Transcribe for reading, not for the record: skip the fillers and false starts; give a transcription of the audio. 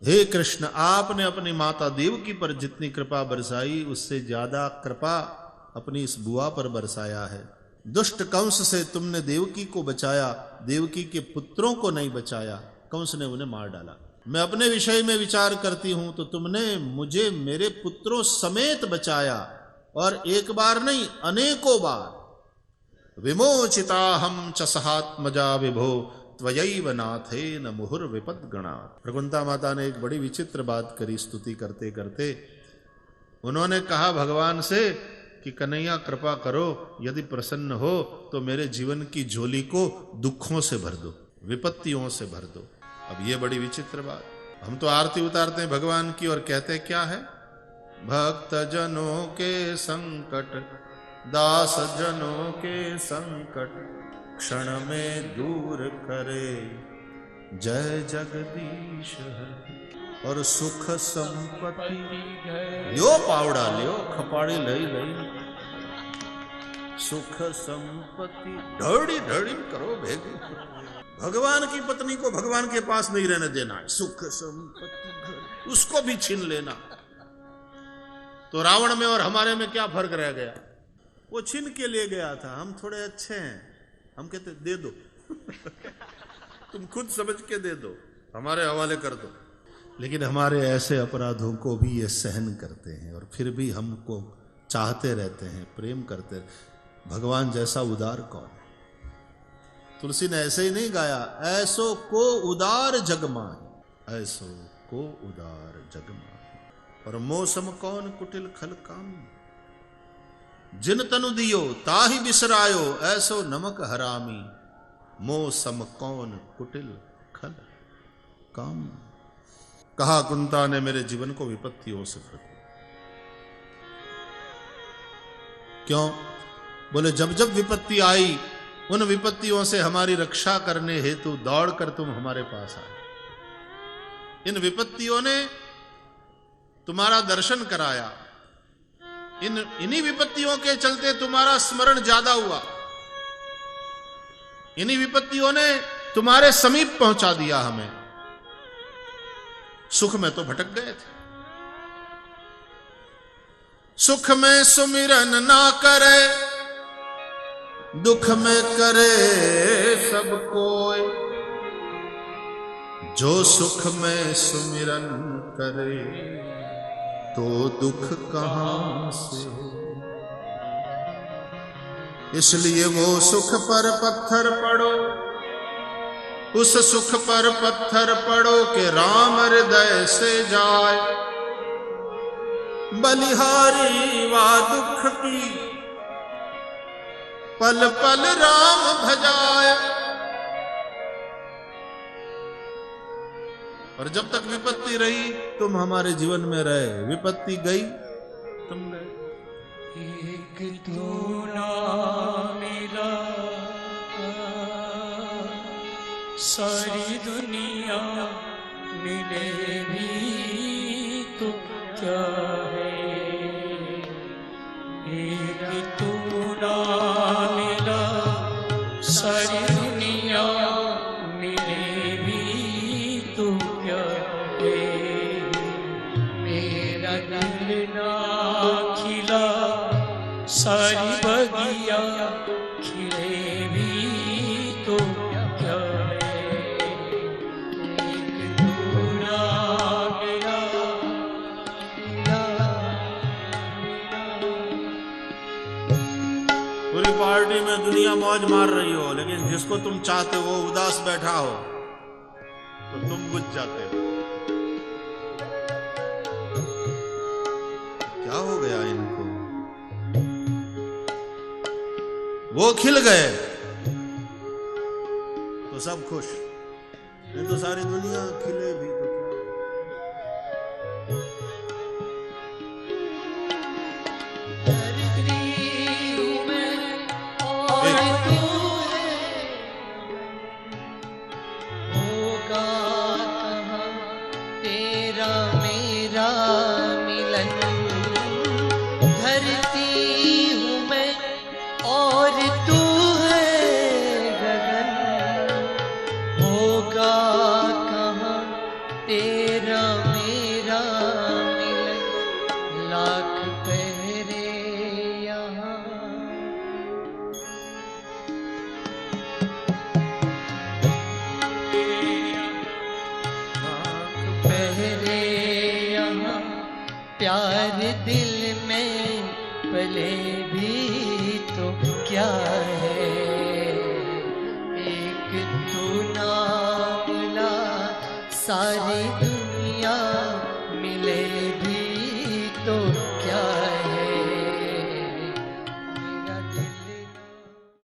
हे कृष्ण, आपने अपनी माता देवकी पर जितनी कृपा बरसाई उससे ज्यादा कृपा अपनी इस बुआ पर बरसाया है। दुष्ट कंस से तुमने देवकी को बचाया, देवकी के पुत्रों को नहीं बचाया, कंस ने उन्हें मार डाला। मैं अपने विषय में विचार करती हूं तो तुमने मुझे मेरे पुत्रों समेत बचाया, और एक बार नहीं अनेकों बार। विमोचिताहं च सहात्मजा विभो त्वयैव नाथेन मुहुर्विपद्गणा। प्रकुंता माता ने एक बड़ी विचित्र बात करी स्तुति करते करते। उन्होंने कहा भगवान से कि कन्हैया कृपा करो, यदि प्रसन्न हो तो मेरे जीवन की झोली को दुखों से भर दो, विपत्तियों से भर दो। अब ये बड़ी विचित्र बात। हम तो आरती उतारते हैं भगवान की और कहते क्या है, भक्त जनों के संकट, दास जनों के संकट, क्षण में दूर करे जय जगदीश हरि। और सुख संपत्ति लियो पावड़ा लियो खपाड़ी लई लई, सुख संपत्ति ढड़ी ढड़ी करो भेगी। भगवान की पत्नी को भगवान के पास नहीं रहने देना, सुख संपत्ति उसको भी छीन लेना। तो रावण में और हमारे में क्या फर्क रह गया? वो छीन के ले गया था, हम थोड़े अच्छे हैं, हम कहते दे दो तुम खुद समझ के दे दो, हमारे हवाले कर दो। लेकिन हमारे ऐसे अपराधों को भी ये सहन करते हैं और फिर भी हमको चाहते रहते हैं, प्रेम करते रहते। भगवान जैसा उदार कौन है? तुलसी ने ऐसे ही नहीं गाया, ऐसो को उदार जगमाहि, ऐसो को उदार जगमाहि। और मौसम कौन कुटिल खल काम, जिन तनु दियो ताहि बिसरायो, ऐसो नमक हरामी, मौसम कौन कुटिल खल काम। कहा कुंता ने मेरे जीवन को विपत्तियों से भर दिया। क्यों? बोले जब जब विपत्ति आई उन विपत्तियों से हमारी रक्षा करने हेतु दौड़कर तुम हमारे पास आए। इन विपत्तियों ने तुम्हारा दर्शन कराया, इन्हीं विपत्तियों के चलते तुम्हारा स्मरण ज्यादा हुआ, इन्हीं विपत्तियों ने तुम्हारे समीप पहुंचा दिया हमें। सुख में तो भटक गए थे, सुख में सुमिरन ना करे, दुख में करे सब कोई, जो सुख में सुमिरन करे तो दुख कहां से हो। इसलिए वो सुख पर पत्थर पड़ो, उस सुख पर पत्थर पड़ो के राम हृदय से जाए, बलिहारी वा दुख की पल पल राम भजाए। और जब तक विपत्ति रही तुम हमारे जीवन में रहे, विपत्ति गई तुम गए। एक तू ना मिला सारी दुनिया मिले भी तो क्या है, एक तू ना मिला सारी दुनिया मिले भी तो क्या है, मेरा दिल ना खिला सारी बगिया खिले भी तो क्या है। पूरी पार्टी में दुनिया मौज मार रही हो, लेकिन जिसको तुम चाहते हो वो उदास बैठा हो तो तुम बुझ जाते हो। क्या हो गया इनको? वो खिल गए तो सब खुश, नहीं तो सारी दुनिया खिले भी तो तेरा तेरा मेरा मिलन लाख पहरे यहाँ। पहरे यहाँ प्यार दिल में पले भी तो क्या है, एक तू ना मिला सारी दुनिया